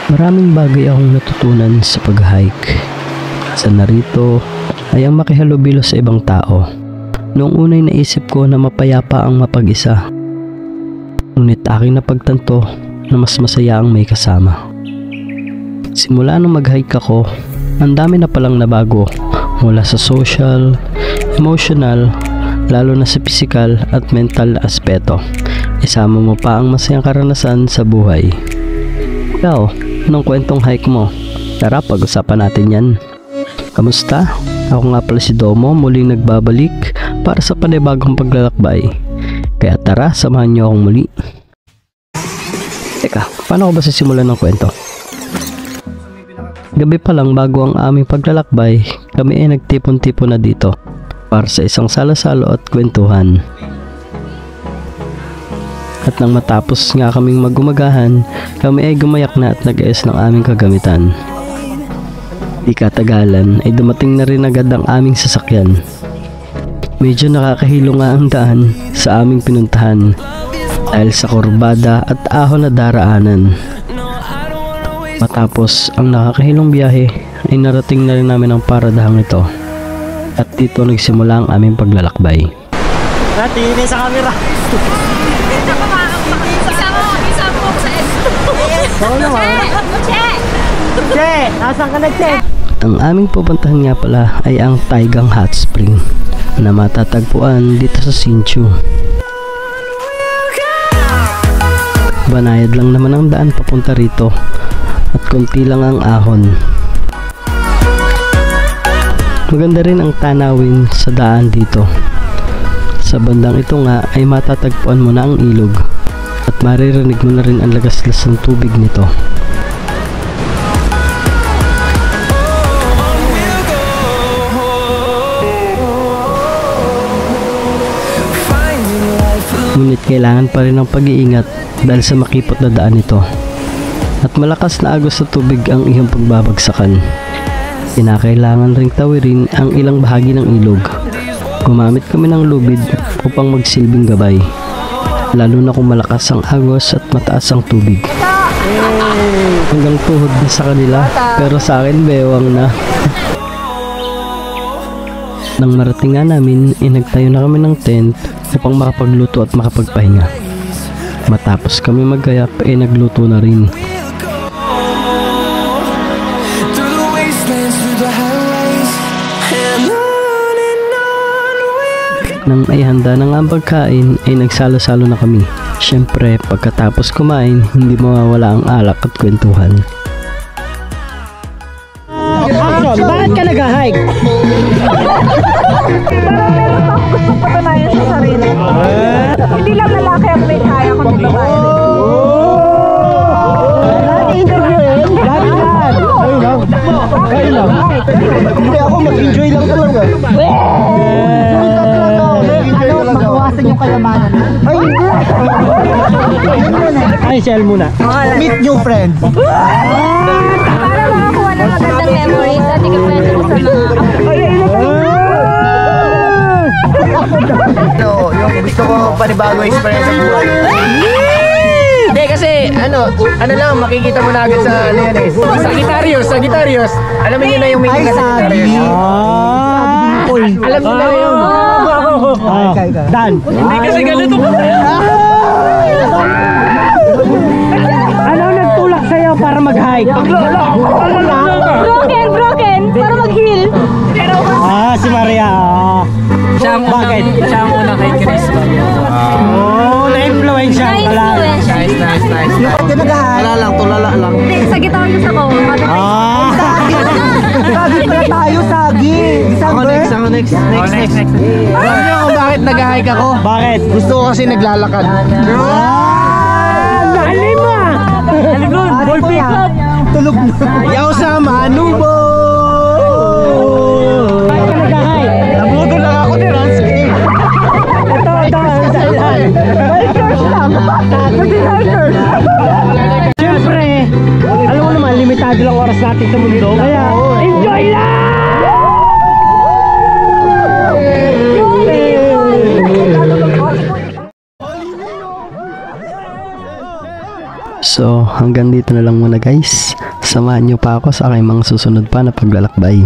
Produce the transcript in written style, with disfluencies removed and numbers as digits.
Maraming bagay akong natutunan sa pag-hike. Sa narito ay ang makihalubilo sa ibang tao. Noong unay naisip ko na mapayapa ang mapag-isa. Ngunit aking napagtanto na mas masaya ang may kasama. Simula nung mag-hike ako, ang dami na palang nabago mula sa social, emotional, lalo na sa physical at mental aspeto. Isama mo pa ang masayang karanasan sa buhay. Ikaw, anong kwentong hike mo? Tara, pag-usapan natin yan. Kamusta? Ako nga pala si Domo, muling nagbabalik para sa panibagong paglalakbay. Kaya tara, samahan niyo akong muli. Teka, paano ko ba sisimulan ng kwento? Gabi pa lang bago ang aming paglalakbay, kami ay nagtipon-tipon na dito para sa isang salo-salo at kwentuhan. At nang matapos nga kaming magumagahan, kami ay gumayak na at nag-ayos ng aming kagamitan. Di katagalan ay dumating na rin agad ang aming sasakyan. Medyo nakakahilo nga ang daan sa aming pinuntahan dahil sa kurbada at ahon na daraanan. Matapos ang nakakahilong biyahe ay narating na rin namin ang paradahang ito. At dito nagsimula ang aming paglalakbay. Tingin sa camera. Isa mo sa esto. Che! Nasaan ka na, Che? Ang aming pupuntahan nga pala ay ang Taigang Hot Spring na matatagpuan dito sa Hsinchu. Banayad lang naman ang daan papunta rito at konti lang ang ahon. Maganda rin ang tanawin sa daan dito. Sa bandang ito nga ay matatagpuan mo na ang ilog at maririnig mo na rin ang lagaslas ng tubig nito. Ngunit kailangan pa rin ng pag-iingat dahil sa makipot na daan ito. At malakas na agos sa tubig ang iyong pagbabagsakan. Kinakailangan ring tawirin ang ilang bahagi ng ilog. Gumamit kami ng lubid upang magsilbing gabay. Lalo na kung malakas ang agos at mataas ang tubig. Hanggang tuhod na sa kanila, pero sa akin bewang na. Nang marating nga namin, inagtayo na kami ng tent upang makapagluto at makapagpahinga. Matapos kami magkayak ay nagluto na rin. Nang ay handa na nga ang pagkain ay nagsalo-salo na kami. Syempre, pagkatapos kumain, hindi mawawala ang alak at kwentuhan. Action! Bakit ka nag-hike? Gusto patunayan sa sarili. Hindi lang lalaki ang may kaya kung babae. Kayo lang. Hindi ako mag-enjoy lang talaga. Makuwasan yung kayamanan. Ay, hindi. Ay, shell muna. Meet new friends. Para makakuha ng magandang memories at ikakwento mo sa mga yung gusto ko panibagong experience sa buhay. Hindi kasi ano lang makikita mo na agad sa ano yan eh. Sa Gitarios. Alam niyo na yung meaning sa Gitarios. Alam niyo na yung Dan. hindi kasi ganito ko. Ano nagtulak sa'yo para mag-hike? broken para mag-heal. Si Maria. Bakit? Siya ang una kay Chris. Na-influence siya. Nice. Tulala lang. Hindi, sa Gitarios ako. Sagi pala tayo, Sagi. Ako next. Alam niyo kung bakit nag-hike ako? Bakit? Gusto ko kasi naglalakad. Lalim mo ah! Ballpick club! Tulog na! Yaw sa Manubo! Bakit ka nag-hike? Nabudol lang ako ni Ransky. Ito. Hikers lang! Hikers! Siyempre, alam mo naman, limitado lang oras natin sa mundo. Kaya, enjoy lang! So hanggang dito na lang muna guys. Samahan nyo pa ako sa aking mga susunod pa na paglalakbay.